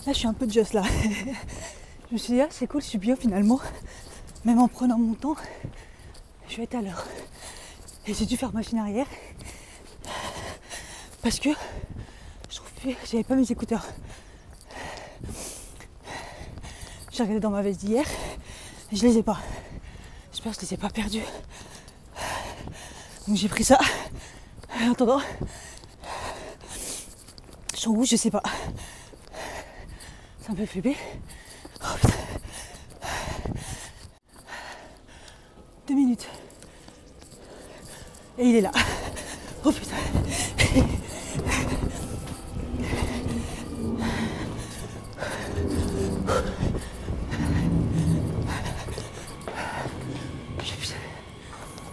Là, je suis un peu just là. Je me suis dit, ah, c'est cool, je suis bien finalement. Même en prenant mon temps, je vais être à l'heure. Et j'ai dû faire machine arrière parce que je trouve que j'avais pas mes écouteurs. J'ai regardé dans ma veste d'hier et je les ai pas. J'espère que je les ai pas perdus. Donc j'ai pris ça. En attendant, ils sont où, je sais pas. C'est un peu flippé. Oh putain. 2 minutes. Et il est là. Oh putain.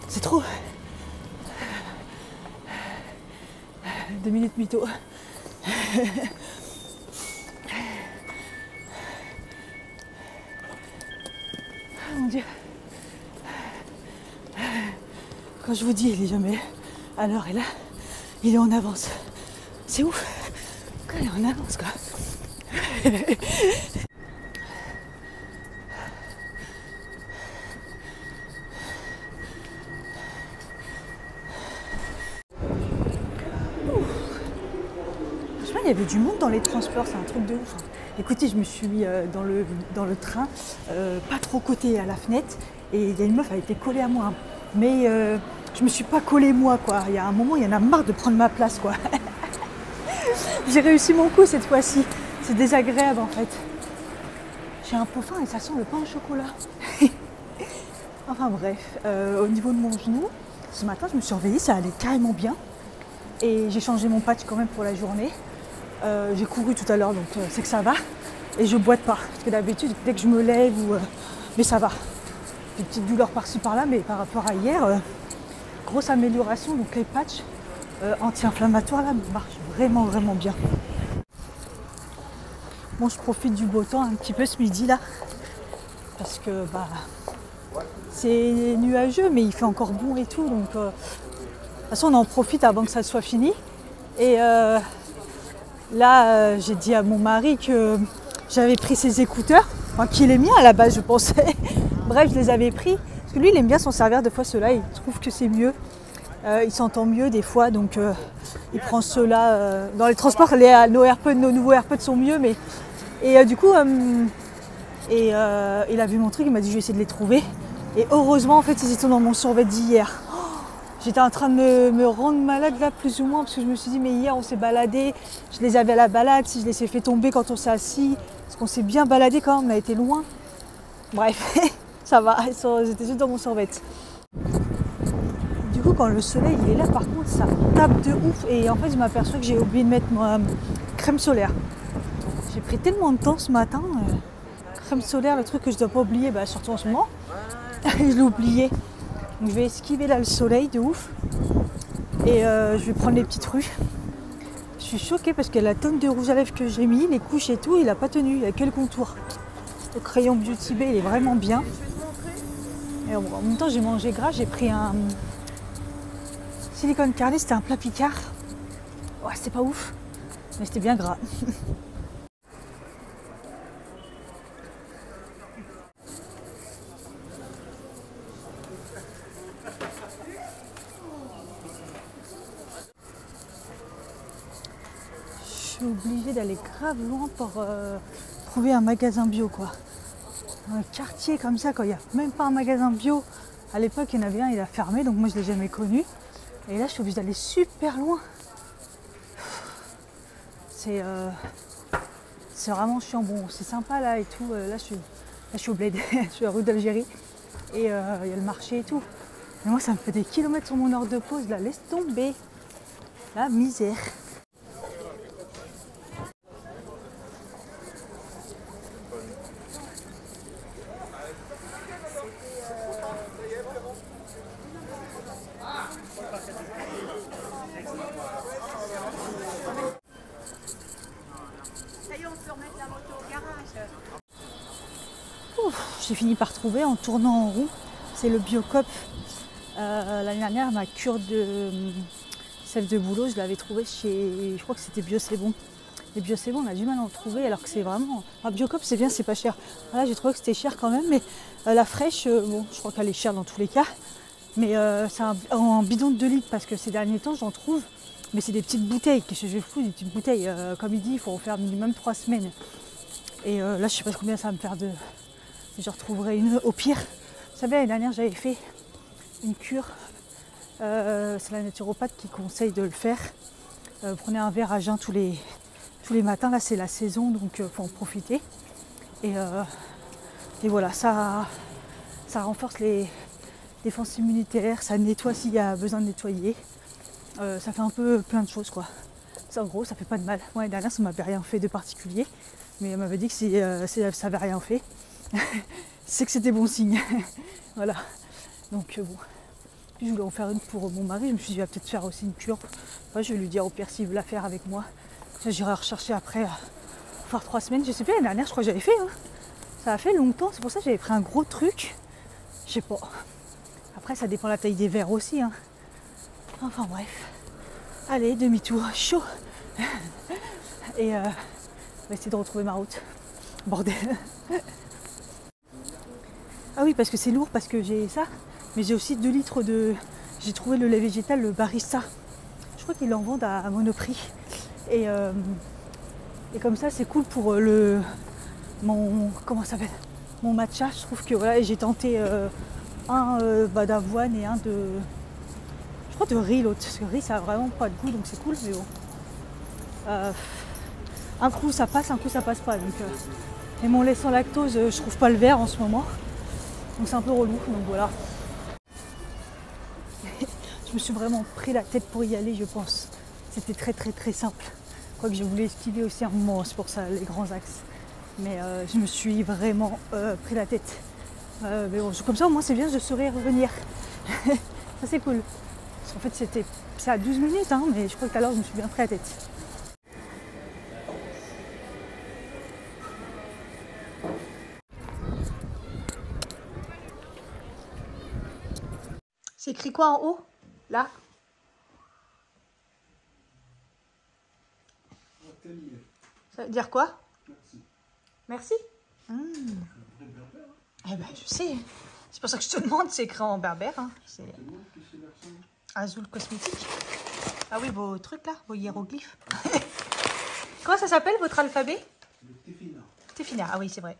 C'est trop. 2 minutes mytho. Oh mon Dieu. Quand je vous dis, il est jamais à l'heure et là, il est en avance. C'est ouf. Quand il est en avance, quoi. Il y avait du monde dans les transports, c'est un truc de ouf. Écoutez, je me suis mis dans le train, pas trop côté à la fenêtre, et il y a une meuf, elle a été collée à moi. Mais je me suis pas collée moi, quoi. Il y a un moment, il y en a marre de prendre ma place, quoi. J'ai réussi mon coup cette fois-ci. C'est désagréable en fait. J'ai un peu faim et ça sent le pain au chocolat. Enfin bref, au niveau de mon genou, ce matin, je me suis réveillée, ça allait carrément bien. Et j'ai changé mon patch quand même pour la journée. J'ai couru tout à l'heure, donc c'est que ça va. Et je boite pas, parce que d'habitude, dès que je me lève, mais ça va. Des petites douleurs par-ci par-là, mais par rapport à hier, grosse amélioration. Donc les patchs anti-inflammatoires là marchent vraiment vraiment bien. Bon, je profite du beau temps un petit peu ce midi là, parce que c'est nuageux, mais il fait encore bon et tout. Donc de toute façon, on en profite avant que ça soit fini. Et là, j'ai dit à mon mari que j'avais pris ses écouteurs, enfin, qu'il est miens à la base, je pensais. Bref, je les avais pris, parce que lui, il aime bien s'en servir des fois, ceux-là, il trouve que c'est mieux. Il s'entend mieux des fois, donc il prend ceux-là. Dans les transports, nos nouveaux AirPods sont mieux, mais... Et du coup, il a vu mon truc, il m'a dit je vais essayer de les trouver. Et heureusement, en fait, ils étaient dans mon survêt d'hier. J'étais en train de me rendre malade là, plus ou moins, parce que je me suis dit, mais hier on s'est baladé, je les avais à la balade, si je les ai fait tomber quand on s'est assis, parce qu'on s'est bien baladé quand même, on a été loin. Bref, ça va, ils étaient juste dans mon survêt. Du coup, quand le soleil il est là, par contre, ça tape de ouf. Et en fait, je m'aperçois que j'ai oublié de mettre ma crème solaire. J'ai pris tellement de temps ce matin. Crème solaire, le truc que je ne dois pas oublier, surtout en ce moment. Je l'ai oublié. Donc je vais esquiver là le soleil de ouf. Et je vais prendre les petites rues. Je suis choquée parce que la tonne de rouge à lèvres que j'ai mis, les couches et tout, il n'a pas tenu, il n'y a que le contour. Le crayon Beauty Bay, il est vraiment bien. Et en même temps, j'ai mangé gras, j'ai pris un silicone carné, c'était un plat Picard. Ouais, c'était pas ouf, mais c'était bien gras. Je suis obligée d'aller grave loin pour trouver un magasin bio, quoi. Dans un quartier comme ça, quand il n'y a même pas un magasin bio, à l'époque il y en avait un, il a fermé, donc moi je ne l'ai jamais connu. Et là je suis obligée d'aller super loin. C'est vraiment chiant. Bon, c'est sympa là et tout. Là je suis au bled, je suis à rue d'Algérie. Et il y a le marché et tout. Mais moi ça me fait des kilomètres sur mon heure de pause, là, laisse tomber. La misère. J'ai fini par trouver en tournant en roue. C'est le Biocop. L'année dernière, ma cure de sève de bouleau, je l'avais trouvé chez, je crois que c'était Bio C'est Bon. Les bio c'est bon, on a du mal à en trouver alors que c'est vraiment... Ah, Biocop c'est bien, c'est pas cher. Là j'ai trouvé que c'était cher quand même, mais la fraîche, bon je crois qu'elle est chère dans tous les cas. Mais c'est un bidon de 2 litres parce que ces derniers temps j'en trouve. Mais c'est des petites bouteilles, que je vais foutre des petites bouteilles. Comme il dit, il faut en faire minimum 3 semaines. Et là je sais pas combien ça va me faire de... Je retrouverai une au pire. Vous savez l'année dernière j'avais fait une cure. C'est la naturopathe qui conseille de le faire. Prenez un verre à jeun tous les matins. Là c'est la saison donc il faut en profiter. Et voilà, ça renforce les défenses immunitaires, ça nettoie s'il y a besoin de nettoyer. Ça fait un peu plein de choses quoi. En gros ça fait pas de mal. Moi l'année dernière ça m'avait rien fait de particulier. Mais elle m'avait dit que si ça n'avait rien fait, c'est que c'était bon signe. Voilà. Donc bon. Puis je voulais en faire une pour mon mari. Je me suis dit, il va peut-être faire aussi une cure. Ouais, je vais lui dire au pire s'il veut la faire avec moi. J'irai rechercher après pour faire 3 semaines. Je sais pas, l'année dernière, je crois que j'avais fait. Hein. Ça a fait longtemps. C'est pour ça que j'avais pris un gros truc. Je sais pas. Après, ça dépend de la taille des verres aussi. Hein. Enfin bref. Allez, demi-tour. Chaud. Et on va essayer de retrouver ma route. Bordel. Ah oui, parce que c'est lourd, parce que j'ai ça. Mais j'ai aussi 2 litres de... J'ai trouvé le lait végétal, le Barista. Je crois qu'ils en vendent à Monoprix. Et comme ça, c'est cool pour comment ça s'appelle, mon matcha. Je trouve que voilà, j'ai tenté un d'avoine et un de... Je crois de riz, l'autre. Parce que riz, ça a vraiment pas de goût, donc c'est cool. Mais bon. Un coup, ça passe, un coup, ça passe pas. Donc, et mon lait sans lactose, je trouve pas le vert en ce moment. Donc c'est un peu relou. Donc voilà. Je me suis vraiment pris la tête pour y aller, je pense. C'était très très très simple. Quoique je voulais esquiver aussi un moment, c'est pour ça les grands axes. Mais je me suis vraiment pris la tête. Mais bon, comme ça au moins c'est bien, je saurais revenir. Ça c'est cool. Parce qu'en fait c'est à 12 minutes, hein, mais je crois que tout à l'heure je me suis bien pris la tête. C'est écrit quoi en haut? Là? Ça veut dire quoi? Merci. Eh ben, je sais. C'est pour ça que je te demande, c'est écrit en berbère. Hein. C'est Azul Cosmétique. Ah oui, vos trucs là, vos hiéroglyphes. Comment ça s'appelle votre alphabet? Le Tefina. Tefina, ah oui, c'est vrai.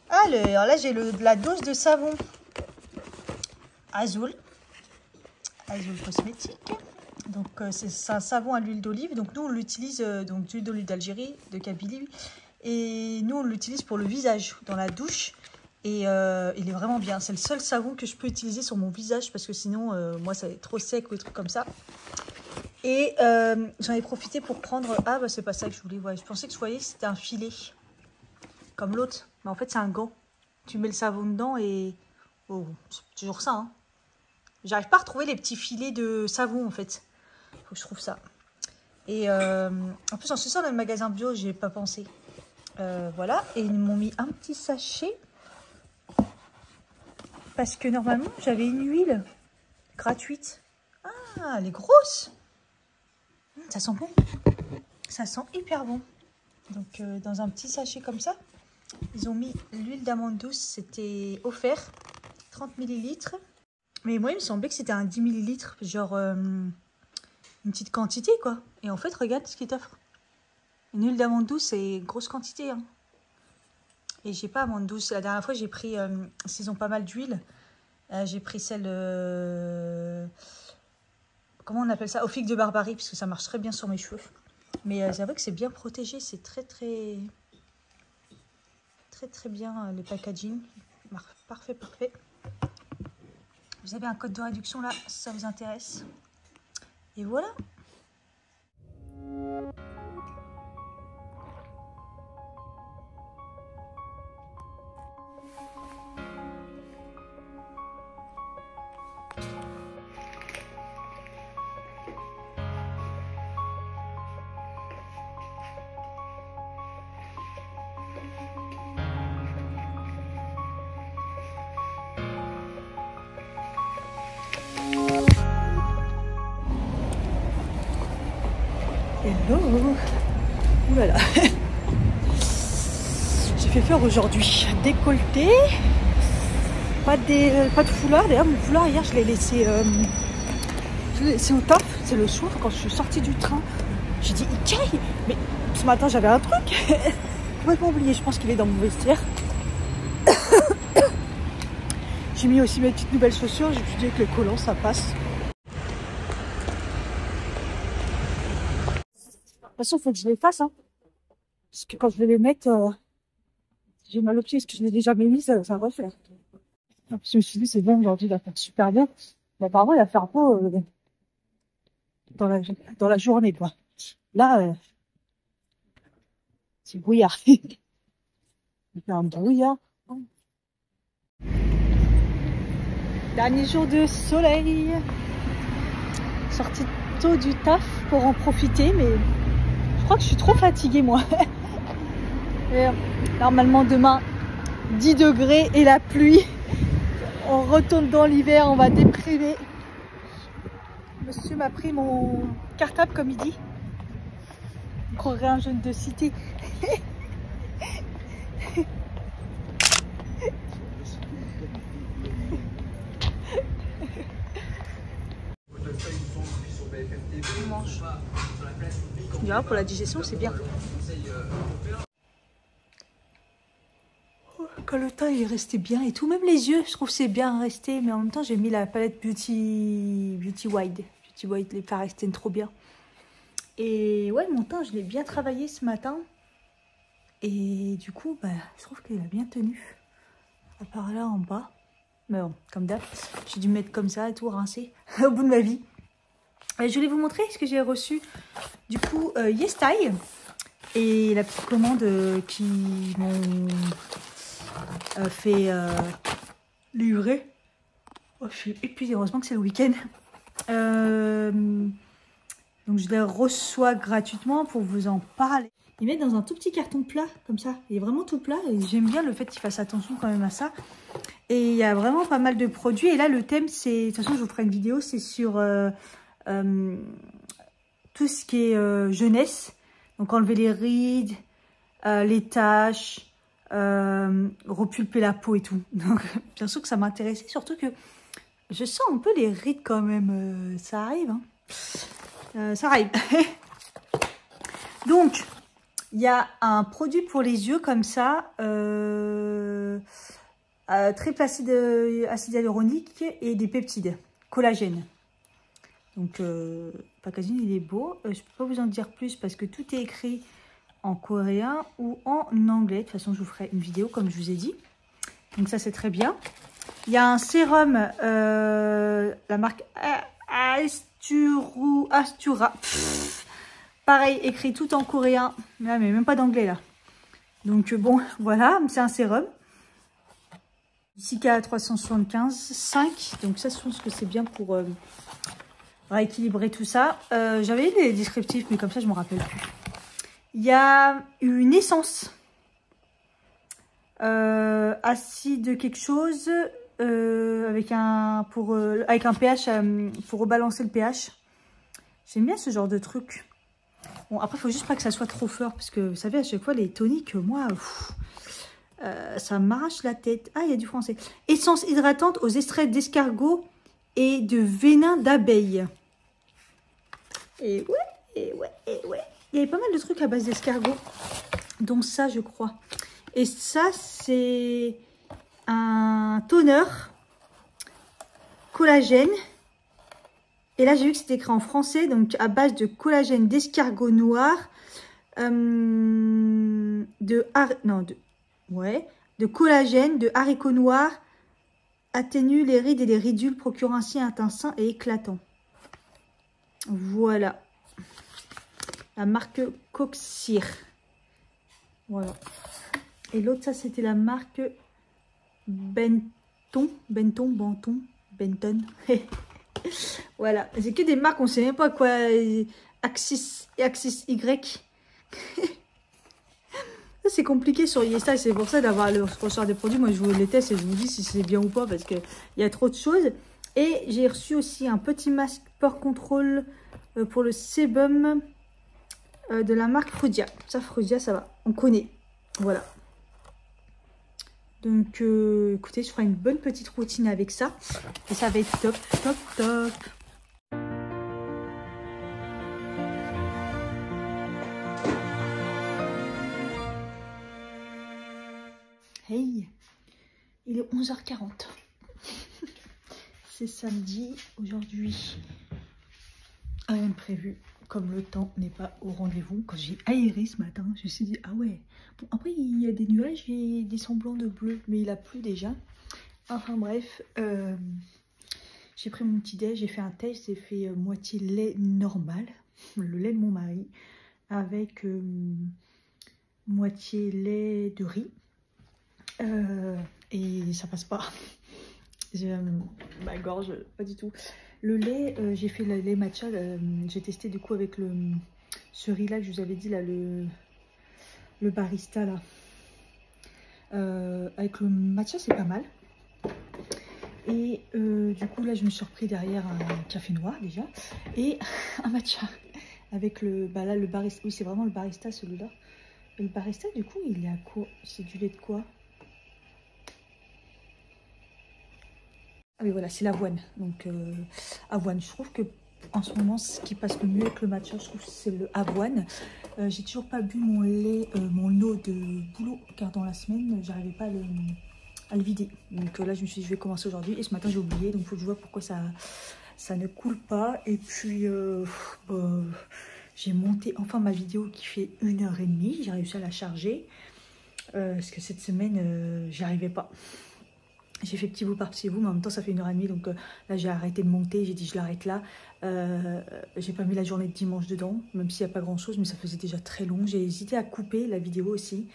Alors là, j'ai la dose de savon Azul Cosmétique. Donc c'est un savon à l'huile d'olive. Donc nous on l'utilise donc d'huile d'olive d'Algérie, de Kabylie. Et nous on l'utilise pour le visage, dans la douche. Et il est vraiment bien. C'est le seul savon que je peux utiliser sur mon visage parce que sinon moi ça va être trop sec ou des trucs comme ça. Et j'en ai profité pour prendre... Ah bah c'est pas ça que je voulais. Ouais, je pensais que c'était un filet. Comme l'autre. Mais en fait c'est un gant. Tu mets le savon dedans et... Oh, c'est toujours ça hein. J'arrive pas à retrouver les petits filets de savon en fait. Faut que je trouve ça. Et en plus, en ce sort dans le magasin bio, j'ai pas pensé. Voilà. Et ils m'ont mis un petit sachet. Parce que normalement, j'avais une huile gratuite. Ah, elle est grosse. Ça sent bon. Ça sent hyper bon. Donc, dans un petit sachet comme ça, ils ont mis l'huile d'amande douce. C'était offert. 30 ml. Mais moi, il me semblait que c'était un 10 ml. Genre... une petite quantité quoi. Et en fait regarde ce qu'il t'offre. Une huile d'amande douce c'est grosse quantité hein. Et j'ai pas amande douce. La dernière fois j'ai pris, s'ils ont pas mal d'huile, j'ai pris celle comment on appelle ça, au figue de Barbarie, parce que ça marche très bien sur mes cheveux. Mais j'avoue que c'est bien protégé, c'est très bien le packaging. Parfait. Vous avez un code de réduction là si ça vous intéresse. Et voilà. Hello. Ouh là là. J'ai fait faire aujourd'hui. Décolleté. Pas de foulard. D'ailleurs, mon foulard, hier, je l'ai laissé au taf. C'est le soir, quand je suis sortie du train. J'ai dit, Ikaï, mais ce matin, j'avais un truc. Complètement oublié. Je pense qu'il est dans mon vestiaire. J'ai mis aussi mes petites nouvelles chaussures. Je me suis dit que les collants, ça passe. De toute façon, il faut que je les fasse. Hein. Parce que quand je vais les mettre, j'ai mal aux pieds. Parce que je l'ai déjà mis, ça va refaire. Parce que je me suis dit, c'est bon, aujourd'hui, il va faire super bien. Mais apparemment, il va faire beau dans la journée, quoi. Là, c'est brouillard. Il fait un brouillard. Dernier jour de soleil. Sortie tôt du taf pour en profiter, mais je crois que je suis trop fatiguée, moi. Et normalement, demain, 10 degrés et la pluie. On retourne dans l'hiver, on va déprimer. Monsieur m'a pris mon cartable, comme il dit. On croirait un jeune de cité. On mange. Pour la digestion, c'est bien. Quand le teint est resté bien et tout, même les yeux, je trouve c'est bien resté, mais en même temps j'ai mis la palette Beauty Wide. Beauty Wide, les fards tiennent trop bien. Et ouais, mon teint, je l'ai bien travaillé ce matin. Et du coup, bah, je trouve qu'il a bien tenu. À part là en bas. Mais bon, comme d'hab, j'ai dû mettre comme ça et tout, rincer au bout de ma vie. Et je voulais vous montrer ce que j'ai reçu. Du coup, YesStyle et la petite commande qui m'ont fait livrer. Oh, je suis épuisée, heureusement que c'est le week-end. Donc je les reçois gratuitement pour vous en parler. Ils mettent dans un tout petit carton plat, comme ça. Il est vraiment tout plat et j'aime bien le fait qu'ils fassent attention quand même à ça. Et il y a vraiment pas mal de produits. Et là, le thème, c'est... De toute façon, je vous ferai une vidéo, c'est sur tout ce qui est jeunesse. Donc enlever les rides, les taches, repulper la peau et tout. Donc bien sûr que ça m'intéressait, surtout que je sens un peu les rides quand même. Ça arrive, hein. Ça arrive. Donc, il y a un produit pour les yeux comme ça, triple acide hyaluronique et des peptides, collagène. Donc, le packaging, il est beau. Je ne peux pas vous en dire plus parce que tout est écrit en coréen ou en anglais. De toute façon, je vous ferai une vidéo comme je vous ai dit. Donc, ça, c'est très bien. Il y a un sérum, la marque Astura. Pareil, écrit tout en coréen. Là, mais même pas d'anglais, là. Donc, bon, voilà. C'est un sérum. Cica 375, 5. Donc, ça, je pense que c'est bien pour... rééquilibrer tout ça. J'avais les descriptifs, mais comme ça, je ne me rappelle plus. Il y a une essence. Acide quelque chose. Avec un pH pour rebalancer le pH. J'aime bien ce genre de truc. Bon, après, il faut juste pas que ça soit trop fort. Parce que, vous savez, à chaque fois, les toniques, moi... ça m'arrache la tête. Ah, il y a du français. Essence hydratante aux extraits d'escargot et de venin d'abeille. Et ouais. Il y avait pas mal de trucs à base d'escargot. Dont ça, je crois. Et ça, c'est un toner collagène. Et là, j'ai vu que c'était écrit en français. Donc, à base de collagène d'escargot noir. De collagène de haricots noirs. Atténue les rides et les ridules, procurant ainsi un teint sain et éclatant. Voilà. La marque Coxir. Voilà. Et l'autre, ça, c'était la marque Benton. Voilà. C'est que des marques, on ne sait même pas quoi. Axis Y. C'est compliqué sur YesStyle, c'est pour ça d'avoir le ressort des produits. Moi, je vous les teste et je vous dis si c'est bien ou pas parce qu'il y a trop de choses. Et j'ai reçu aussi un petit masque Pore Control pour le sébum de la marque Frudia. Ça, Frudia, ça va, on connaît. Voilà. Donc, écoutez, je ferai une bonne petite routine avec ça. Et ça va être top, top, top. Hey, il est 11h40. C'est samedi aujourd'hui. Rien de prévu. Comme le temps n'est pas au rendez-vous, quand j'ai aéré ce matin, je me suis dit, ah ouais. Bon, après, il y a des nuages et des semblants de bleu, mais il a plu déjà. Enfin bref, j'ai pris mon petit déj, j'ai fait un test, j'ai fait moitié lait normal, le lait de mon mari, avec moitié lait de riz. Et ça passe pas. Ma gorge, pas du tout. Le lait, j'ai fait le lait matcha, j'ai testé du coup avec ce riz là que je vous avais dit là, le barista là. Avec le matcha c'est pas mal. Et du coup là je me suis repris derrière un café noir déjà. Et un matcha. Avec là le barista, oui c'est vraiment le barista celui-là. Le barista du coup il est à quoi? C'est du lait de quoi? Ah oui voilà, c'est l'avoine. Donc avoine, je trouve que en ce moment ce qui passe le mieux avec le matcha, je trouve que c'est le avoine. J'ai toujours pas bu mon lait, mon eau de boulot, car dans la semaine j'arrivais pas à le vider. Donc là je me suis dit je vais commencer aujourd'hui et ce matin j'ai oublié, donc il faut que je vois pourquoi ça ne coule pas. Et puis j'ai monté enfin ma vidéo qui fait 1h30, j'ai réussi à la charger parce que cette semaine j'y arrivais pas. J'ai fait petit bout par petit bout, mais en même temps ça fait 1h30, donc là j'ai arrêté de monter, j'ai dit je l'arrête là. J'ai pas mis la journée de dimanche dedans, même s'il n'y a pas grand chose, mais ça faisait déjà très long. J'ai hésité à couper la vidéo aussi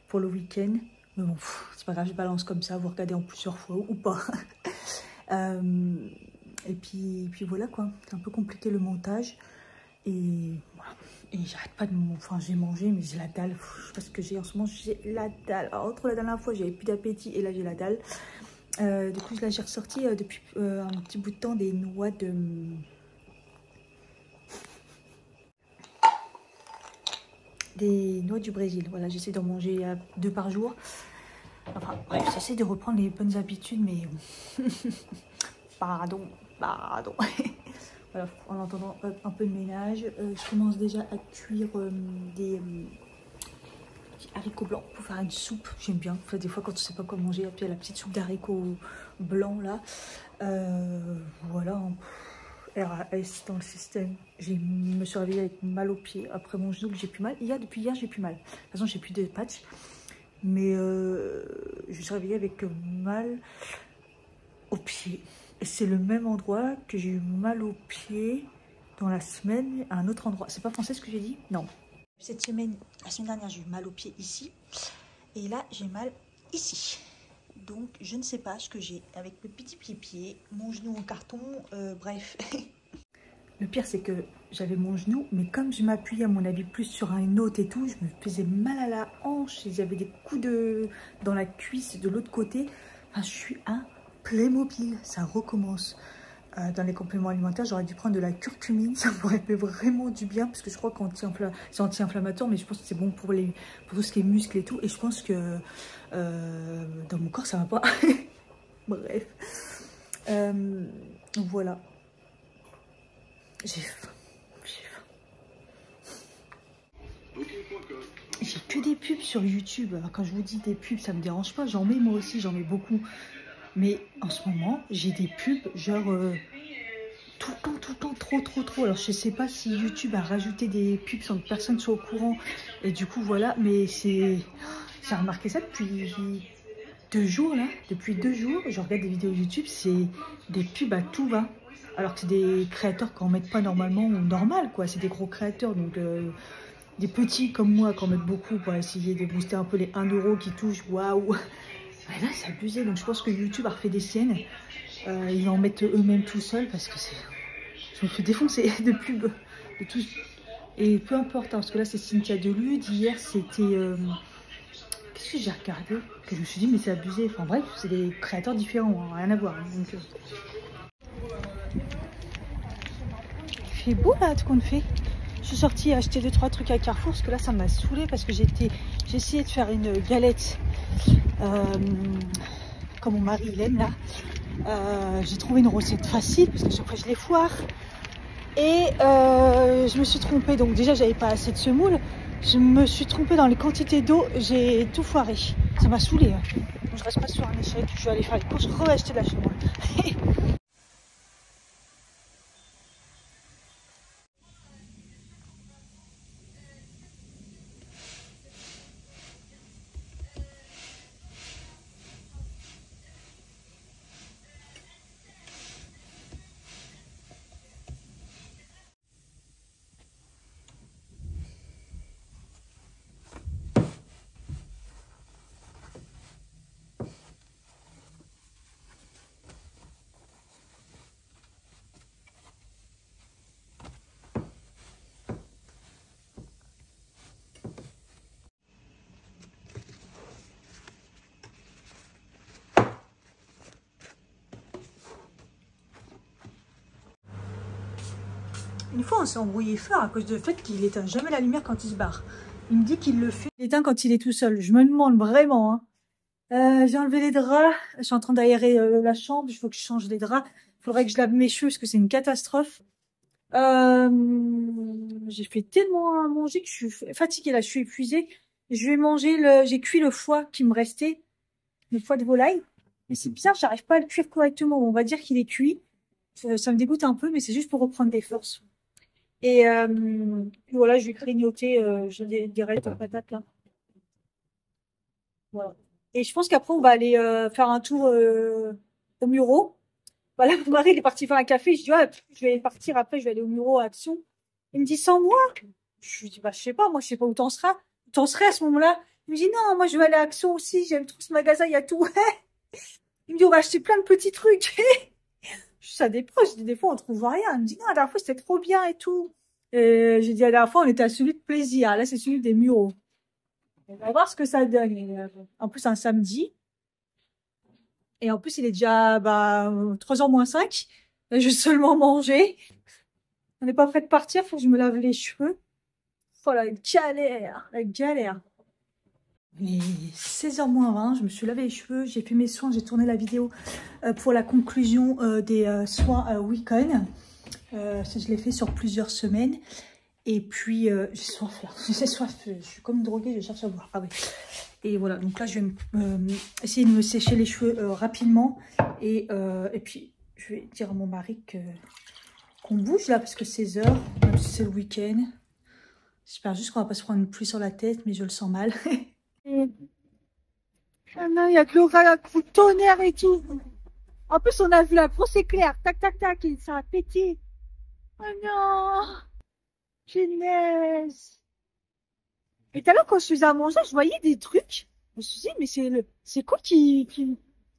pour le week-end, mais bon, c'est pas grave, je balance comme ça, vous regardez en plusieurs fois ou pas. Et puis voilà quoi, c'est un peu compliqué le montage. Et voilà, et j'arrête pas de enfin j'ai mangé mais j'ai la dalle, je sais pas ce que j'ai en ce moment, j'ai la dalle. Alors, entre la dernière fois j'avais plus d'appétit et là j'ai la dalle. Du coup là j'ai ressorti depuis un petit bout de temps des noix de... Des noix du Brésil, voilà, j'essaie d'en manger 2 par jour. Enfin bref, j'essaie de reprendre les bonnes habitudes mais... pardon. Voilà, en entendant un peu de ménage, je commence déjà à cuire des petits haricots blancs pour faire une soupe. J'aime bien. Enfin, des fois, quand on ne sait pas quoi manger, il y a la petite soupe d'haricots blancs là. Voilà. RAS dans le système. Je me suis réveillée avec mal au pied après mon genou que j'ai plus mal. Depuis hier, j'ai plus mal. De toute façon, j'ai plus de patch. Mais je me suis réveillée avec mal au pied. C'est le même endroit que j'ai eu mal au pied dans la semaine à un autre endroit. C'est pas français ce que j'ai dit? Non. Cette semaine, la semaine dernière, j'ai eu mal au pied ici. Et là, j'ai mal ici. Donc, je ne sais pas ce que j'ai avec le petit pied-pied, mon genou en carton, bref. Le pire, c'est que j'avais mon genou, mais comme je m'appuyais à mon avis plus sur un autre et tout, je me faisais mal à la hanche. J'avais des coups dans la cuisse de l'autre côté. Enfin, je suis un Playmobil, ça recommence. Dans les compléments alimentaires, j'aurais dû prendre de la curcumine, ça m'aurait fait vraiment du bien parce que je crois que c'est anti-inflammatoire, mais je pense que c'est bon pour tout ce qui est muscles et tout. Et je pense que dans mon corps, ça va pas. Bref, voilà. J'ai faim. J'ai que des pubs sur YouTube. Alors quand je vous dis des pubs, ça me dérange pas. J'en mets moi aussi, j'en mets beaucoup. Mais en ce moment, j'ai des pubs genre tout le temps, trop. Alors je sais pas si YouTube a rajouté des pubs sans que personne soit au courant. Et du coup voilà, mais j'ai remarqué ça depuis 2 jours là. Depuis 2 jours, je regarde des vidéos YouTube, c'est des pubs à tout va. Alors que c'est des créateurs qui en mettent pas normalement ou normal quoi. C'est des gros créateurs donc des petits comme moi qui en mettent beaucoup pour essayer de booster un peu les 1 € qui touchent. Waouh! Là c'est abusé, donc je pense que YouTube a refait des siennes, ils en mettent eux-mêmes tout seuls parce que je me fais défoncer de pub, de tout. Et peu importe, hein, parce que là c'est Cynthia Delude, hier c'était, qu'est-ce que j'ai regardé, que je me suis dit mais c'est abusé, enfin bref, c'est des créateurs différents, hein, rien à voir. Hein, donc, il fait beau là, tout qu'on fait. Je suis sortie acheter 2-3 trucs à Carrefour parce que là ça m'a saoulée parce que j'ai essayé de faire une galette comme mon mari il aime là. J'ai trouvé une recette facile parce que chaque fois je les foire. Et je me suis trompée, donc déjà j'avais pas assez de semoule. Je me suis trompée dans les quantités d'eau, j'ai tout foiré. Ça m'a saoulée. Hein. Donc, je reste pas sur un échec, je vais aller faire les courses, re-acheter de la semoule. Une fois, on s'est embrouillé fort à cause du fait qu'il éteint jamais la lumière quand il se barre. Il me dit qu'il le fait. Il éteint quand il est tout seul. Je me demande vraiment. Hein. J'ai enlevé les draps. Je suis en train d'aérer la chambre. Il faut que je change les draps. Il faudrait que je lave mes cheveux parce que c'est une catastrophe. J'ai fait tellement à manger que je suis fatiguée là. Je suis épuisée. Je vais manger j'ai cuit le foie qui me restait. Le foie de volaille. Mais c'est bizarre, j'arrive pas à le cuire correctement. On va dire qu'il est cuit. Ça me dégoûte un peu, mais c'est juste pour reprendre des forces. Et voilà, je vais grignoter, je dirais de patates là. Voilà. Et je pense qu'après, on va aller faire un tour au Muro. Voilà, mon mari, il est parti faire un café. Je dis, ouais, je vais partir après, je vais aller au Muro à Action. Il me dit, sans moi? Je lui dis, bah, je sais pas, moi, je sais pas où t'en seras. Où t'en serais à ce moment-là? Il me dit, non, moi, je vais aller à Action aussi. J'aime trop ce magasin, il y a tout. Il me dit, on va acheter plein de petits trucs. Ça dépend. Je dis, des fois, on trouve rien. Il me dit, non, la dernière fois, c'était trop bien et tout. J'ai dit, la dernière fois, on était à celui de plaisir. Là, c'est celui des Mureaux. On va voir ce que ça donne. En plus, un samedi. Et en plus, il est déjà 3h moins 5. Je vais seulement manger. On n'est pas prêt de partir. Faut que je me lave les cheveux. Oh la galère. La galère. Il est 16h moins 20. Je me suis lavé les cheveux. J'ai fait mes soins. J'ai tourné la vidéo pour la conclusion des soins week-end. Ça, je l'ai fait sur plusieurs semaines. Et puis, j'ai soif là. J'ai soif. Je suis comme droguée. Je cherche à boire. Ah oui. Et voilà. Donc là, je vais essayer de me sécher les cheveux rapidement. Et puis, je vais dire à mon mari qu'on bouge là. Parce que c'est 16h. Même si c'est le week-end. J'espère juste qu'on va pas se prendre une pluie sur la tête. Mais je le sens mal. Ah non, il y a que l'orage, le tonnerre et tout. En plus, on a vu la grosse éclair. Tac, tac, tac. Et ça a pété. Oh non. Punaise. Et tout à l'heure, quand je faisais à manger, je voyais des trucs. Je me suis dit, mais c'est quoi qui...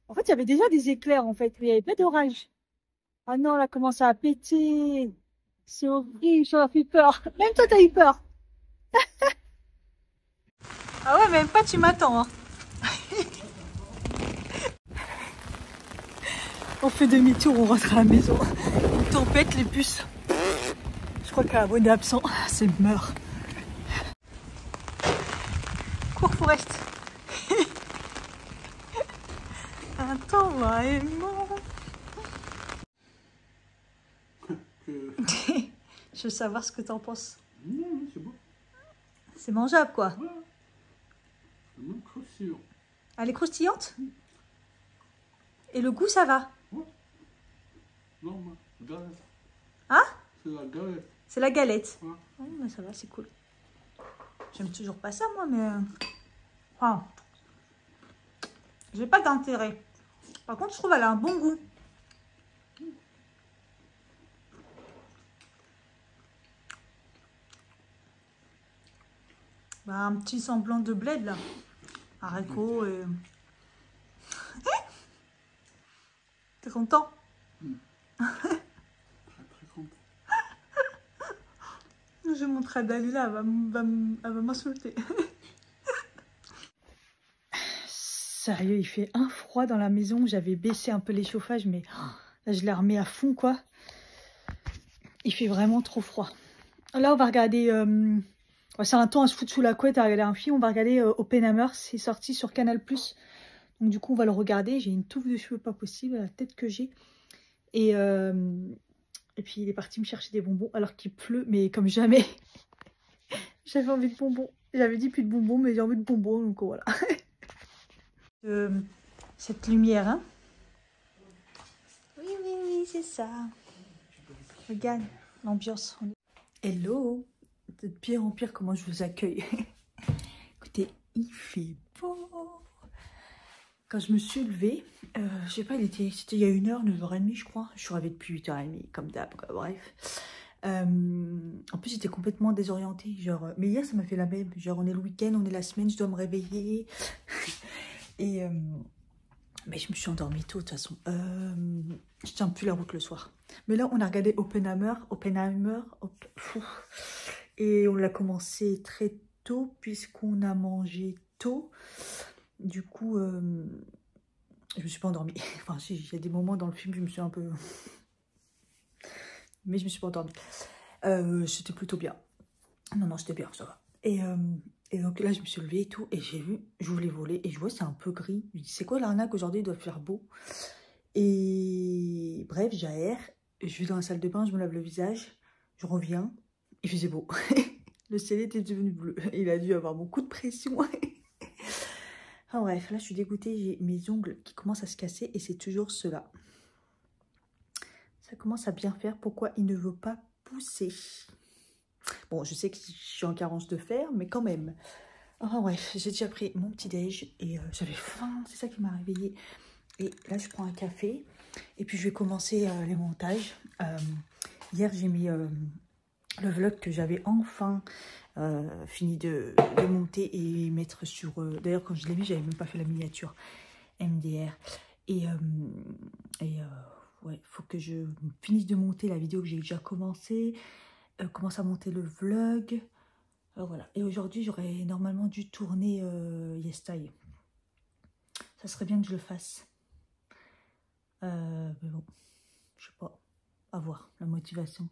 En fait, il y avait déjà des éclairs, en fait. Mais il n'y avait pas d'orage. Ah non, là, comment ça a pété. C'est horrible, ça m'a fait peur. Même toi, t'as eu peur. Ah ouais, même pas, tu m'attends. Hein. On fait demi-tour, on rentre à la maison. Une tempête, les bus. Je crois qu'un abonné absent, c'est meurt. Cours Forest. Attends, vraiment. Je veux savoir ce que t'en penses. Non, c'est bon. C'est mangeable, quoi. Ouais. C'est même croustillant. Elle est croustillante. Et le goût, ça va. Ouais. Non, mais galette. Hein? C'est la galette. C'est la galette. Ouais. Oh, mais ça va, c'est cool. J'aime toujours pas ça, moi, mais... Enfin, j'ai pas d'intérêt. Par contre, je trouve qu'elle a un bon goût. Bah, un petit semblant de bled, là. Haricots et... T'es content? Très très content. Je montrerai à Dalila, elle va m'insulter. Sérieux, il fait un froid dans la maison. J'avais baissé un peu les chauffages, mais là, je l'ai remis à fond, quoi. Il fait vraiment trop froid. Là, on va regarder... c'est un temps à se foutre sous la couette à regarder un film. On va regarder Oppenheimer. C'est sorti sur Canal+. Donc du coup, on va le regarder. J'ai une touffe de cheveux pas possible, la tête que j'ai. Et puis, il est parti me chercher des bonbons alors qu'il pleut. Mais comme jamais, j'avais envie de bonbons. J'avais dit plus de bonbons, mais j'ai envie de bonbons. Donc voilà. Cette lumière, hein. Oui, oui, oui, c'est ça. Regarde l'ambiance. Hello. De pire en pire, comment je vous accueille. Écoutez, il fait beau. Quand je me suis levée, je sais pas, c'était il y a 1h, 9h30 je crois. Je suis réveillée depuis 8h30, comme d'hab, bref. En plus, j'étais complètement désorientée. Genre, mais hier, ça m'a fait la même. Genre, on est le week-end, on est la semaine, je dois me réveiller. Et mais je me suis endormie tôt, de toute façon. Je tiens plus la route le soir. Mais là, on a regardé Oppenheimer. Et on l'a commencé très tôt, puisqu'on a mangé tôt. Du coup, je me suis pas endormie. Enfin, si, il y a des moments dans le film, je me suis un peu... Mais je me suis pas endormie. C'était plutôt bien. Non, c'était bien, ça va. Et donc là, je me suis levée et tout, et j'ai vu, je voulais voler, et je vois, c'est un peu gris. Je me dis, c'est quoi l'arnaque aujourd'hui, il doit faire beau. Et bref, j'aère, je vais dans la salle de bain, je me lave le visage, je reviens, il faisait beau. Le ciel était devenu bleu, il a dû avoir beaucoup de pression. Enfin bref, là, je suis dégoûtée, j'ai mes ongles qui commencent à se casser, et c'est toujours cela. Ça commence à bien faire, pourquoi il ne veut pas pousser? Bon, je sais que je suis en carence de fer, mais quand même. Enfin bref, j'ai déjà pris mon petit déj et j'avais faim, c'est ça qui m'a réveillée. Et là, je prends un café et puis je vais commencer les montages. Hier, j'ai mis le vlog que j'avais enfin fini de monter et mettre sur... D'ailleurs, quand je l'ai mis, j'avais même pas fait la miniature MDR. Et ouais, faut que je finisse de monter la vidéo que j'ai déjà commencé. Commence à monter le vlog. Voilà. Et aujourd'hui, j'aurais normalement dû tourner YesStyle. Ça serait bien que je le fasse. Mais bon, je sais pas. À voir, la motivation.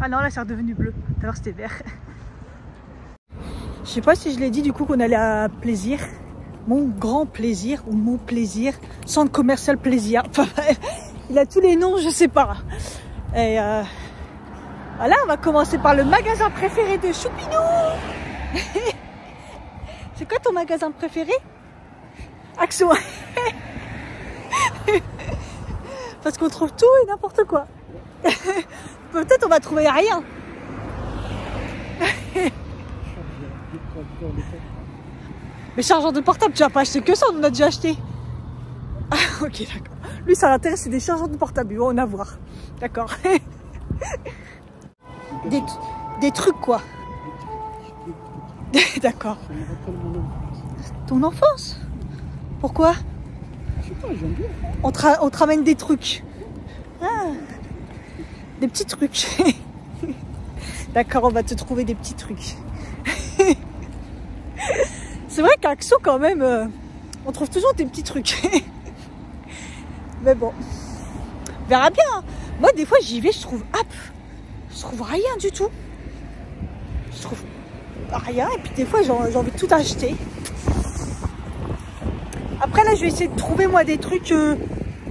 Ah non, là c'est redevenu bleu. Tout à l'heure c'était vert. Je sais pas si je l'ai dit du coup qu'on allait à Plaisir. Mon grand plaisir ou mon plaisir. Centre commercial Plaisir. Enfin, il a tous les noms, je sais pas. Et voilà, on va commencer par le magasin préféré de Choupinou. C'est quoi ton magasin préféré? Action. Parce qu'on trouve tout et n'importe quoi. Peut-être on va trouver rien. Mais chargeur de portable, tu vas pas acheter que ça, on en a déjà acheté. Ah, ok, d'accord. Lui, ça l'intéresse, c'est des chargeurs de portable. Ils vont en avoir. D'accord. Des trucs, quoi. D'accord. Ton enfance? Pourquoi? Je sais pas, j'aime bien. On te ramène des trucs. Ah. Des petits trucs. D'accord, on va te trouver des petits trucs. C'est vrai qu'à Axo, quand même, on trouve toujours des petits trucs. Mais bon, on verra bien. Moi, des fois, j'y vais, je trouve rien du tout. Je trouve rien. Et puis, des fois, j'ai envie de tout acheter. Après, là, je vais essayer de trouver, moi, des trucs que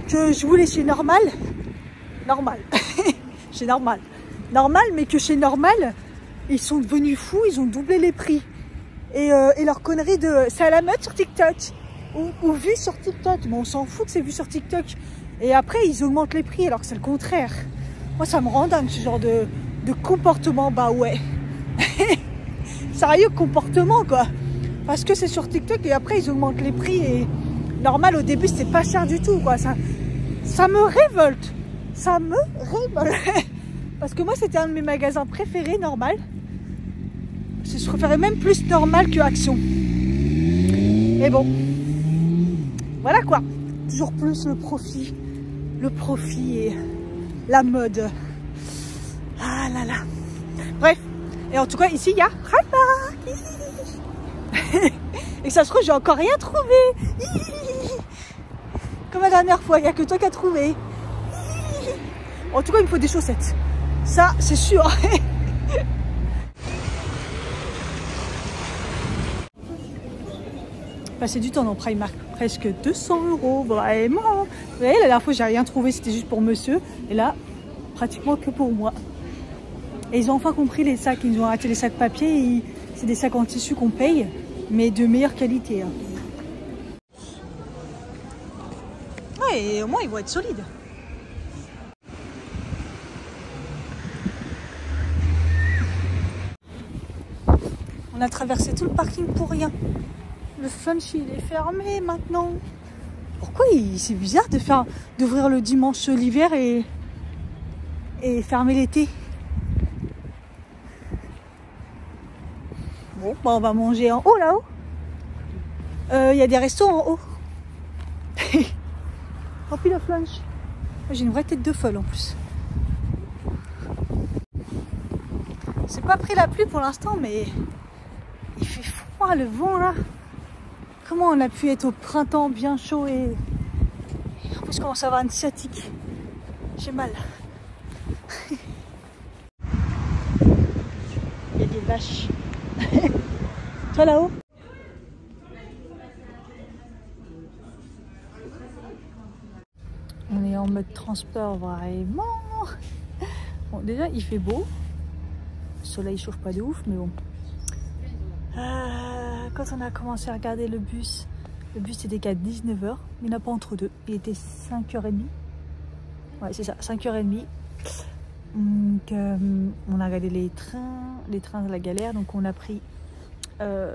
je voulais chez Normal. Chez Normal, mais que chez Normal, ils sont devenus fous, ils ont doublé les prix. Et leur connerie de... C'est à la mode sur TikTok. Ou vu sur TikTok. Mais on s'en fout que c'est vu sur TikTok. Et après, ils augmentent les prix alors que c'est le contraire. Moi, ça me rend dingue ce genre de comportement. Bah ouais. Sérieux comportement, quoi. Parce que c'est sur TikTok et après, ils augmentent les prix. Et Normal, au début, c'était pas cher du tout, quoi. Ça me révolte. Ça me révolte. Parce que moi, c'était un de mes magasins préférés, Normal. Je préférais même plus Normal que Action. Mais bon. Voilà quoi. Toujours plus le profit. Le profit et la mode. Ah là là. Bref. Et en tout cas, ici, il y a Primark. Et ça se trouve, j'ai encore rien trouvé. Comme la dernière fois, il n'y a que toi qui as trouvé. En tout cas, il me faut des chaussettes. Ça, c'est sûr. Passer du temps dans Primark, presque 200 €, vraiment. Vous voyez, la dernière fois, j'ai rien trouvé, c'était juste pour monsieur. Et là, pratiquement que pour moi. Et ils ont enfin compris les sacs, ils nous ont arrêté les sacs papier. C'est des sacs en tissu qu'on paye, mais de meilleure qualité. Hein. Ouais, et au moins, ils vont être solides. On a traversé tout le parking pour rien. Le Flunch, il est fermé maintenant. Pourquoi c'est bizarre d'ouvrir le dimanche l'hiver et fermer l'été. Bon, bah on va manger en haut là-haut. Il y a des restos en haut. Oh puis le Flunch. J'ai une vraie tête de folle en plus. C'est pas pris la pluie pour l'instant, mais il fait froid le vent là. Comment on a pu être au printemps bien chaud et en plus je commence à avoir une sciatique. J'ai mal. Il y a des vaches. Toi là-haut? On est en mode transport vraiment. Bon, déjà il fait beau. Le soleil chauffe pas de ouf, mais bon. Quand on a commencé à regarder le bus était qu'à 19 h, mais il n'y en a pas entre deux. Il était 5 h 30. Ouais, c'est ça, 5 h 30. Donc, on a regardé les trains de la galère. Donc, on a pris, je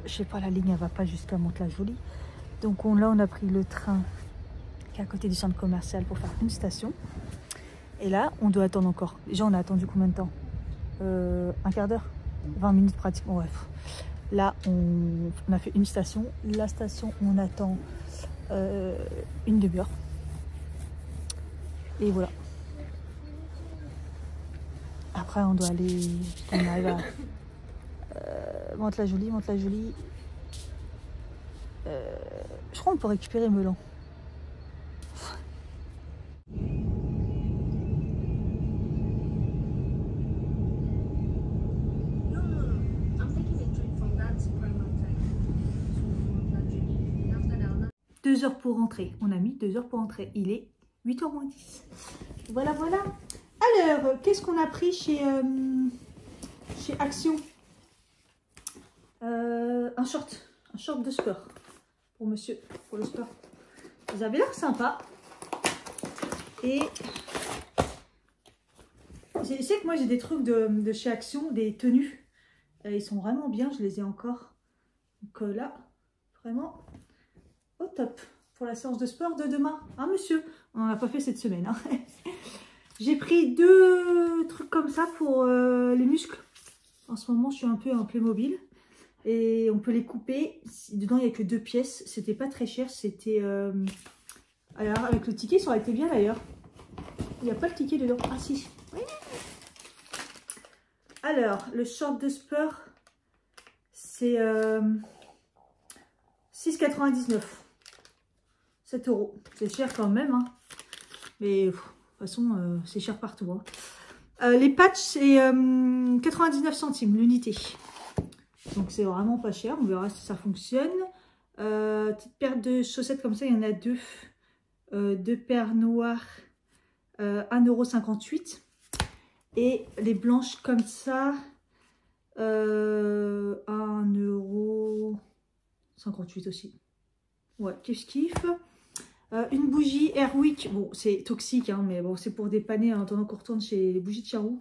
sais pas, la ligne, elle va pas jusqu'à Mantes-la-Jolie. Donc, là, on a pris le train qui est à côté du centre commercial pour faire une station. Et là, on doit attendre encore. Déjà, on a attendu combien de temps? Un quart d'heure, 20 minutes pratiquement. Ouais. Là, on a fait une station. La station, on attend une demi-heure. Et voilà. Après, on doit aller. On arrive à Mantes-la-Jolie. Je crois qu'on peut récupérer Melan. Deux heures pour rentrer. On a mis 2 heures pour rentrer. Il est 8 h moins 10. Voilà, voilà. Alors, qu'est-ce qu'on a pris chez Action? Un short de sport pour monsieur, pour le sport. Vous avez l'air sympa. Et je sais que moi j'ai des trucs de chez Action, des tenues. Ils sont vraiment bien, je les ai encore. Donc là, vraiment au top pour la séance de sport de demain. Hein monsieur? On n'en a pas fait cette semaine. Hein. J'ai pris 2 trucs comme ça pour les muscles. En ce moment, je suis un peu en Playmobil. Et on peut les couper. Dedans, il n'y a que 2 pièces. C'était pas très cher. C'était... Alors, avec le ticket, ça aurait été bien d'ailleurs. Il n'y a pas le ticket dedans. Ah si. Oui. Alors, le short de sport, c'est 6,99 €. 7 €. C'est cher quand même. Hein. Mais de toute façon, c'est cher partout. Hein. Les patchs, c'est 99 centimes l'unité. Donc c'est vraiment pas cher. On verra si ça fonctionne. Petite paire de chaussettes comme ça, il y en a 2. 2 paires noires, 1,58 €. Et les blanches comme ça, 1,58 € aussi. Ouais, kiff. Une bougie Airwick, bon c'est toxique hein, mais bon c'est pour dépanner en attendant qu'on retourne chez les bougies de Charroux.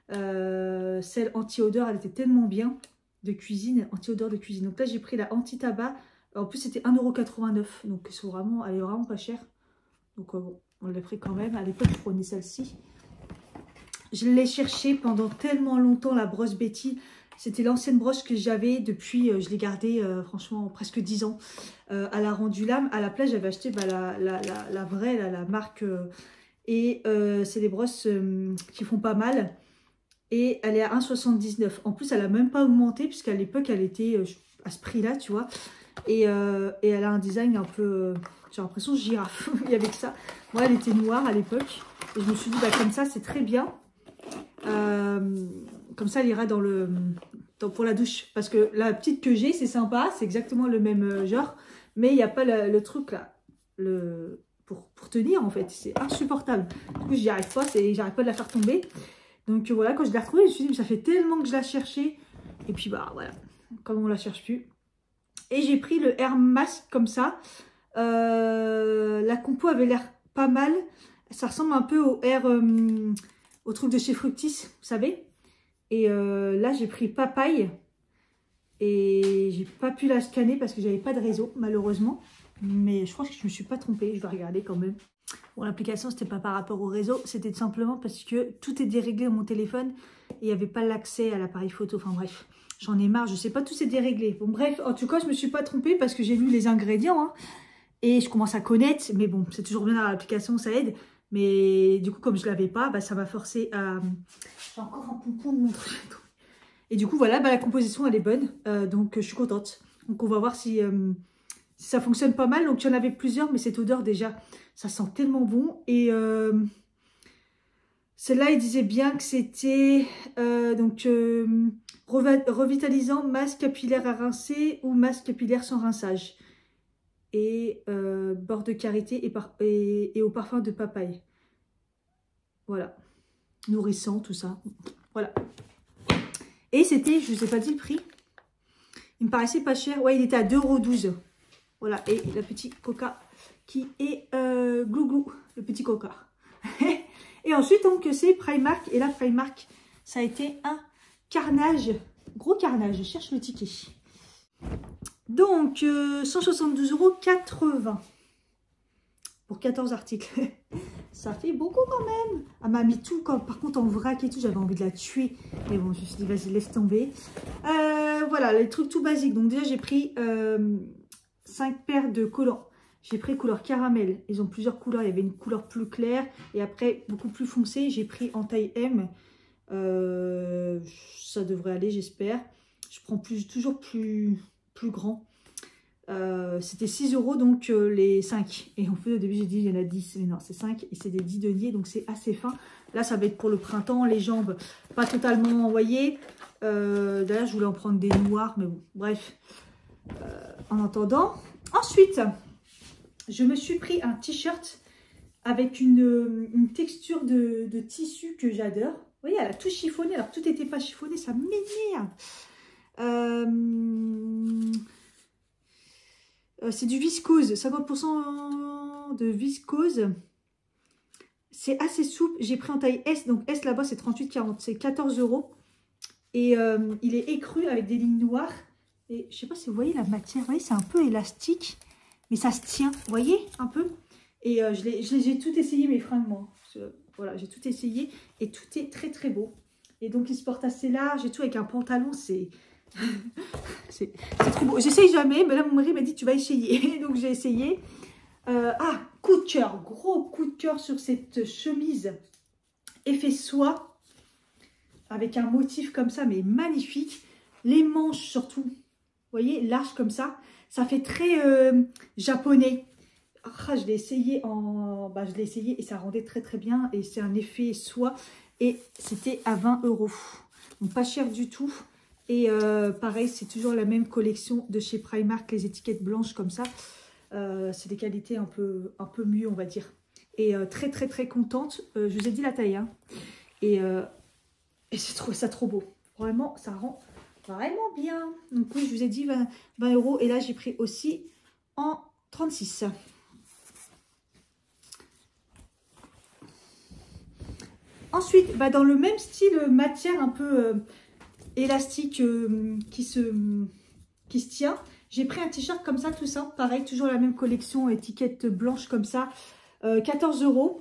Celle anti-odeur, elle était tellement bien de cuisine, anti-odeur de cuisine. Donc là j'ai pris la anti-tabac, en plus c'était 1,89 €, donc elle est vraiment pas chère. Donc bon, on l'a pris quand même. À l'époque je prenais celle-ci. Je l'ai cherchée pendant tellement longtemps, la brosse Betty. C'était l'ancienne brosse que j'avais depuis, je l'ai gardée franchement presque 10 ans. À la Rendu Lame, à la place j'avais acheté la vraie, la marque Et c'est des brosses qui font pas mal. Et elle est à 1,79. En plus, elle a même pas augmenté, puisqu'à l'époque, elle était à ce prix-là, tu vois. Et elle a un design un peu... j'ai l'impression de girafe. Il y avait que ça. Moi, elle était noire à l'époque. Et je me suis dit, bah, comme ça, c'est très bien. Comme ça, elle ira pour la douche. Parce que la petite que j'ai, c'est sympa. C'est exactement le même genre. Mais il n'y a pas le truc là. Pour tenir, en fait. C'est insupportable. Du coup, j'y arrive pas. J'arrive pas de la faire tomber. Donc voilà, quand je l'ai retrouvée, je me suis dit, mais ça fait tellement que je la cherchais. Et puis, bah voilà. Comme on la cherche plus. Et j'ai pris le Air Mask comme ça. La compo avait l'air pas mal. Ça ressemble un peu au Air... au truc de chez Fructis, vous savez. Et là, j'ai pris Papaye. Et j'ai pas pu la scanner parce que j'avais pas de réseau, malheureusement. Mais je pense que je me suis pas trompée. Je vais regarder quand même. Bon, l'application, c'était pas par rapport au réseau. C'était tout simplement parce que tout est déréglé dans mon téléphone. Et il n'y avait pas l'accès à l'appareil photo. Enfin bref, j'en ai marre. Je sais pas, tout s'est déréglé. Bon bref, en tout cas, je me suis pas trompée parce que j'ai lu les ingrédients. Hein, et je commence à connaître. Mais bon, c'est toujours bien dans l'application, ça aide. Mais du coup, comme je ne l'avais pas, bah, ça m'a forcé à... J'ai encore un pompon de mon truc. Et du coup, voilà, bah, la composition, elle est bonne. Donc, je suis contente. Donc, on va voir si ça fonctionne pas mal. Donc, il y en avait plusieurs, mais cette odeur, déjà, ça sent tellement bon. Et celle-là, il disait bien que c'était revitalisant, masque capillaire à rincer ou masque capillaire sans rinçage. Et beurre de karité et au parfum de papaye. Voilà. Nourrissant, tout ça. Voilà. Et c'était, je ne vous ai pas dit le prix. Il me paraissait pas cher. Ouais, il était à 2,12 €. Voilà. Et la petite coca qui est glouglou. Le petit coca. Et ensuite, donc, c'est Primark. Et là, Primark, ça a été un carnage. Gros carnage. Je cherche le ticket. Donc, 172,80 € pour 14 articles. Ça fait beaucoup quand même. Elle m'a mis tout, par contre en vrac et tout, j'avais envie de la tuer. Mais bon, je me suis dit, vas-y, laisse tomber. Voilà, les trucs tout basiques. Donc déjà, j'ai pris 5 paires de collants. J'ai pris couleur caramel. Ils ont plusieurs couleurs. Il y avait une couleur plus claire et après, beaucoup plus foncée. J'ai pris en taille M. Ça devrait aller, j'espère. Je prends toujours plus grand. C'était 6 €, donc les 5. Et en fait, au début, j'ai dit, il y en a 10. Mais non, c'est 5 et c'est des 10 deniers, donc c'est assez fin. Là, ça va être pour le printemps. Les jambes, pas totalement envoyées. D'ailleurs, je voulais en prendre des noirs, mais bon, bref. En attendant. Ensuite, je me suis pris un t-shirt avec une texture de tissu que j'adore. Vous voyez, elle a tout chiffonné. Alors, tout n'était pas chiffonné, ça m'énerve. C'est du viscose, 50% de viscose. C'est assez souple. J'ai pris en taille S. Donc S là-bas, c'est 38,40. C'est 14 €. Et il est écru avec des lignes noires. Et je sais pas si vous voyez la matière. Vous voyez, c'est un peu élastique. Mais ça se tient. Vous voyez un peu. Et j'ai tout essayé, mes fringues, moi. Voilà, j'ai tout essayé. Et tout est très, très beau. Et donc, il se porte assez large et tout. Avec un pantalon, c'est... c'est trop beau. J'essaye jamais, mais là mon mari m'a dit tu vas essayer. Donc j'ai essayé. Coup de cœur, gros coup de cœur sur cette chemise effet soie avec un motif comme ça, mais magnifique. Les manches surtout, vous voyez, larges comme ça. Ça fait très japonais. Je l'ai essayé je l'ai essayé et ça rendait très très bien. Et c'est un effet soie et c'était à 20 €. Donc pas cher du tout. Et pareil, c'est toujours la même collection de chez Primark, les étiquettes blanches comme ça. C'est des qualités un peu mieux, on va dire. Et très, très, très contente. Je vous ai dit la taille. Hein. Et j'ai trouvé ça trop beau. Vraiment, ça rend vraiment bien. Donc oui, je vous ai dit 20 €. Et là, j'ai pris aussi en 36. Ensuite, dans le même style matière un peu... élastique qui se tient. J'ai pris un t-shirt comme ça, tout simple. Pareil, toujours la même collection, étiquette blanche comme ça. 14 €.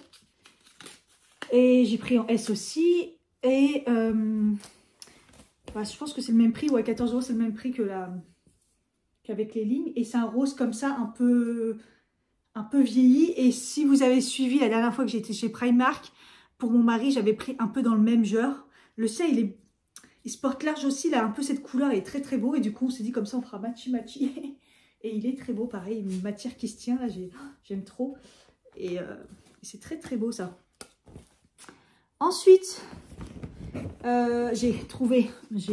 Et j'ai pris en S aussi. Et je pense que c'est le même prix. Ouais, 14 €, c'est le même prix qu'avec les lignes. Et c'est un rose comme ça, un peu un peu vieilli. Et si vous avez suivi la dernière fois que j'étais chez Primark, pour mon mari, j'avais pris un peu dans le même genre. Le sien, il se porte large aussi, il a un peu cette couleur, il est très très beau. Et du coup, on s'est dit comme ça, on fera matchy. Et il est très beau, pareil, une matière qui se tient, là, j'aime trop. Et c'est très très beau ça. Ensuite, j'ai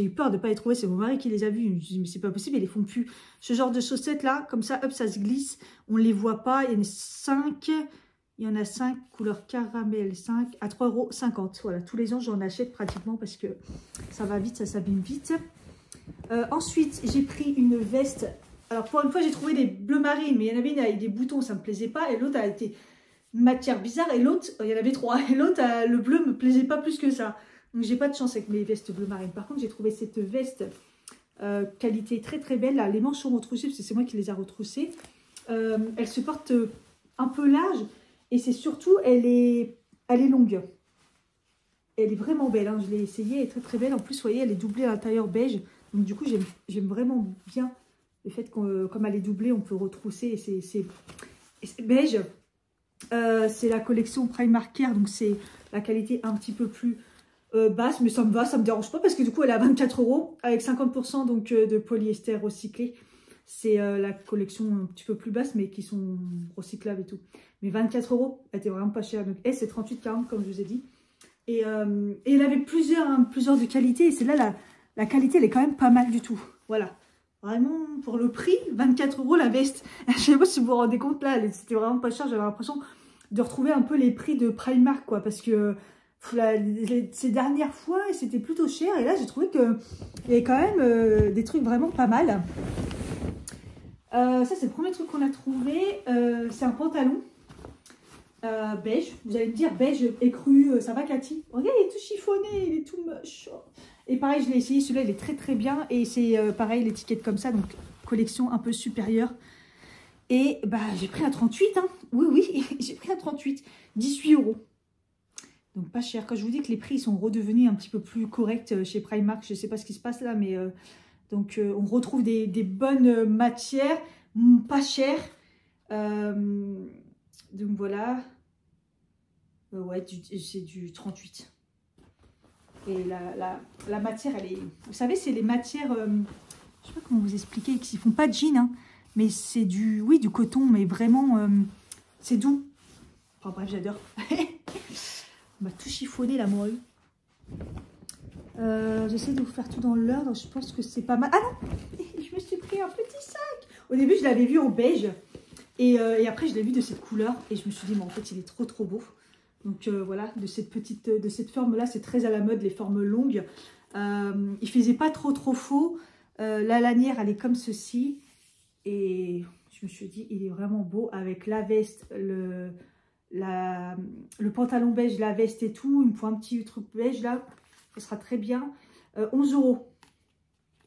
eu peur de ne pas les trouver, c'est mon mari qui les a vus. Je me suis dit, mais c'est pas possible, ils les font plus. Ce genre de chaussettes là, comme ça, hop, ça se glisse, on ne les voit pas. Il y en a 5, couleur caramel, 5 à 3,50 €. Voilà, tous les ans j'en achète pratiquement parce que ça va vite, ça s'abîme vite. Ensuite, j'ai pris une veste. Alors pour une fois, j'ai trouvé des bleus marines, mais il y en avait une avec des boutons, ça ne me plaisait pas. Et l'autre a été matière bizarre. Et l'autre, il y en avait 3. Et l'autre, le bleu ne me plaisait pas plus que ça. Donc j'ai pas de chance avec mes vestes bleu marine. Par contre, j'ai trouvé cette veste qualité très très belle. Là, les manches sont retroussées parce que c'est moi qui les ai retroussées. Elle se porte un peu large. Et c'est surtout, elle est longue. Elle est vraiment belle. Hein. Je l'ai essayée, elle est très très belle. En plus, vous voyez, elle est doublée à l'intérieur beige. Donc du coup, j'aime vraiment bien le fait que comme elle est doublée, on peut retrousser. Et c'est beige. C'est la collection Primark Care. Donc c'est la qualité un petit peu plus basse. Mais ça me va, ça me dérange pas. Parce que du coup, elle est à 24 € avec 50% donc, de polyester recyclé. C'est la collection un petit peu plus basse, mais qui sont recyclables et tout. Mais 24 €, elle était vraiment pas chère. Donc, c'est 38,40 comme je vous ai dit. Et elle avait plusieurs de qualité. Et celle-là, la qualité, elle est quand même pas mal du tout. Voilà. Vraiment, pour le prix, 24 € la veste. Je sais pas si vous vous rendez compte, là, c'était vraiment pas cher. J'avais l'impression de retrouver un peu les prix de Primark, quoi. Parce que ces dernières fois, c'était plutôt cher. Et là, j'ai trouvé qu'il y avait quand même des trucs vraiment pas mal. Ça, c'est le premier truc qu'on a trouvé. C'est un pantalon beige. Vous allez me dire beige écru, ça va Cathy? Regarde, il est tout chiffonné, il est tout moche. Et pareil, je l'ai essayé, celui-là, il est très très bien. Et c'est pareil, l'étiquette comme ça, donc collection un peu supérieure. Et bah, j'ai pris à 38, hein. Oui, j'ai pris à 38. 18 €. Donc pas cher. Quand je vous dis que les prix sont redevenus un petit peu plus corrects chez Primark, je ne sais pas ce qui se passe là, mais... donc, on retrouve des bonnes matières, pas chères. Donc, voilà. Ouais, c'est du 38. Et la matière, elle est... Vous savez, c'est les matières... je ne sais pas comment vous expliquer, qui ne font pas de jean, hein, mais c'est du coton, mais vraiment, c'est doux. Enfin bref, j'adore. On m'a tout chiffonné, la morue. J'essaie de vous faire tout dans l'ordre, je pense que c'est pas mal. Ah non, je me suis pris un petit sac. Au début, je l'avais vu en beige. Et après, je l'ai vu de cette couleur. Et je me suis dit, mais en fait, il est trop trop beau. Donc voilà, de cette forme-là, c'est très à la mode, les formes longues. Il faisait pas trop trop faux. La lanière, elle est comme ceci. Et je me suis dit, il est vraiment beau avec la veste, le pantalon beige, la veste et tout. Il me faut un petit truc beige là. Ça sera très bien. 11 €.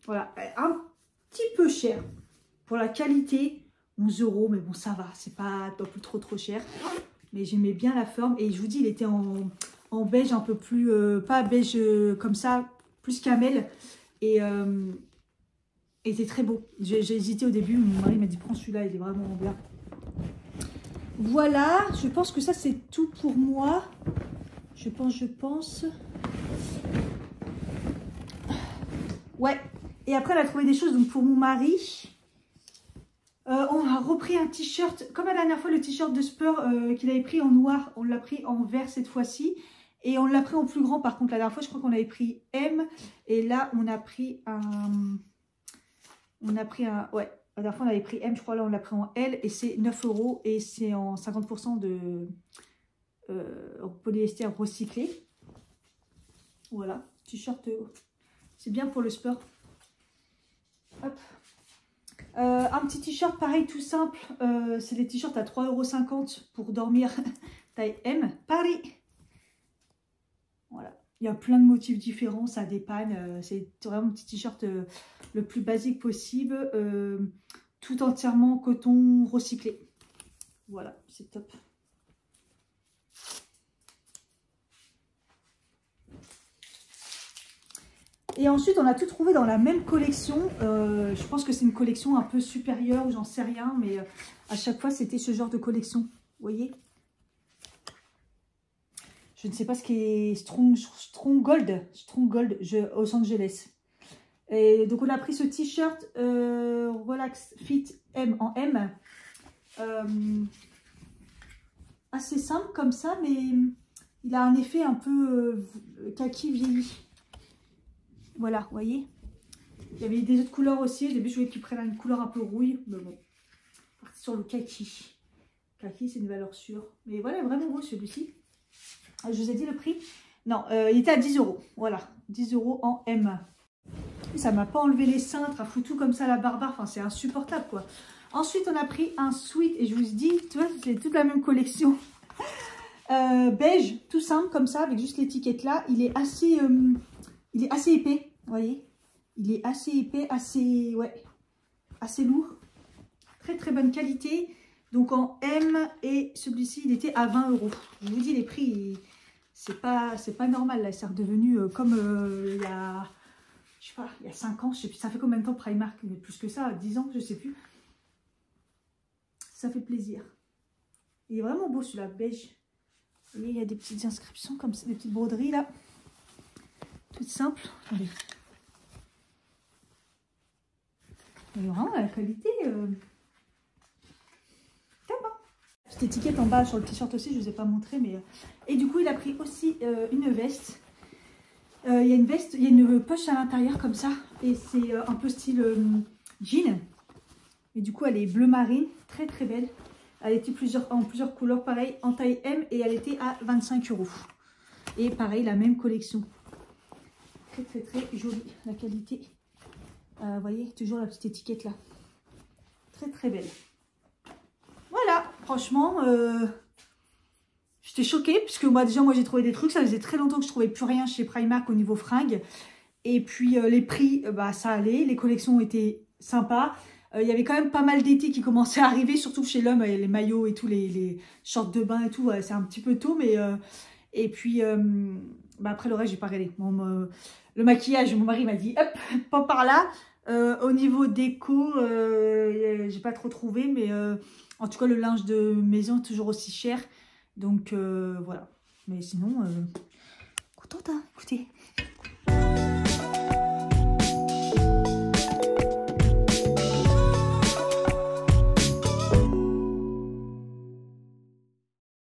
Voilà, un petit peu cher. Pour la qualité, 11 €, mais bon, ça va. C'est pas non plus trop trop cher. Mais j'aimais bien la forme. Et je vous dis, il était en beige un peu plus... pas beige comme ça, plus camel. Et il était très beau. J'ai hésité au début. Mon mari m'a dit, prends celui-là, il est vraiment bien. Voilà, je pense que ça, c'est tout pour moi. Je pense... Ouais, et après elle a trouvé des choses donc pour mon mari. On a repris un t-shirt, comme la dernière fois le t-shirt de Spur qu'il avait pris en noir, on l'a pris en vert cette fois-ci. Et on l'a pris en plus grand par contre, la dernière fois je crois qu'on avait pris M. Et là on a pris un... Ouais, la dernière fois on avait pris M, je crois là on l'a pris en L. Et c'est 9 € et c'est en 50% de polyester recyclé. Voilà, t-shirt... C'est bien pour le sport. Hop. Un petit t-shirt pareil, tout simple. C'est des t-shirts à 3,50 € pour dormir. Taille M. Paris. Voilà. Il y a plein de motifs différents. Ça dépanne. C'est vraiment un petit t-shirt le plus basique possible. Tout entièrement coton recyclé. Voilà. C'est top. Et ensuite, on a tout trouvé dans la même collection. Je pense que c'est une collection un peu supérieure, ou j'en sais rien, mais à chaque fois, c'était ce genre de collection. Vous voyez? Je ne sais pas ce qui est Stronghold Los Angeles. Et donc, on a pris ce t-shirt Relax Fit M en M. Assez simple comme ça, mais il a un effet un peu kaki vieilli. Voilà, vous voyez. Il y avait des autres couleurs aussi. Au début, je voulais qu'ils prennent une couleur un peu rouille. Mais bon, parti sur le kaki. Kaki, c'est une valeur sûre. Mais voilà, vraiment beau celui-ci. Je vous ai dit le prix? Non, il était à 10 €. Voilà, 10 € en M. Ça m'a pas enlevé les cintres, à foutu comme ça la barbare. Enfin, c'est insupportable, quoi. Ensuite, on a pris un sweat. Et je vous dis, tu vois, c'est toute la même collection. Beige, tout simple, comme ça, avec juste l'étiquette là. Il est assez épais, vous voyez. Il est assez épais, assez lourd. Très, très bonne qualité. Donc, en M. Et celui-ci, il était à 20 €. Je vous dis, les prix, c'est pas normal, là. C'est redevenu comme il y a... Je sais pas, il y a 5 ans, je sais plus, ça fait combien de temps Primark? Plus que ça, 10 ans, je sais plus. Ça fait plaisir. Il est vraiment beau celui-là, beige. Vous voyez, il y a des petites inscriptions comme ça, des petites broderies là. Toutes simples. Attendez. Il y a vraiment la qualité. Top, hein. Petite étiquette en bas sur le t-shirt aussi, je ne vous ai pas montré. Mais... Et du coup, il a pris aussi une veste. Il y a une veste, il y a une poche à l'intérieur comme ça. Et c'est un peu style jean. Et du coup, elle est bleu marine, très très belle. Elle était en plusieurs couleurs, pareil, en taille M. Et elle était à 25 €. Et pareil, la même collection. Très très très jolie, la qualité. Vous voyez, toujours la petite étiquette là. Très très belle. Voilà, franchement, j'étais choquée. Puisque moi déjà, j'ai trouvé des trucs. Ça faisait très longtemps que je ne trouvais plus rien chez Primark au niveau fringues. Et puis les prix, ça allait. Les collections étaient sympas. Il y avait quand même pas mal d'été qui commençaient à arriver, surtout chez l'homme, les maillots et tout, les shorts de bain et tout. C'est un petit peu tôt, mais... et puis, après le reste, j'ai pas regardé. Bon, le maquillage, mon mari m'a dit, hop, pas par là. Au niveau déco, j'ai pas trop trouvé, mais en tout cas, le linge de maison, toujours aussi cher. Donc, voilà. Mais sinon, contente, hein, écoutez.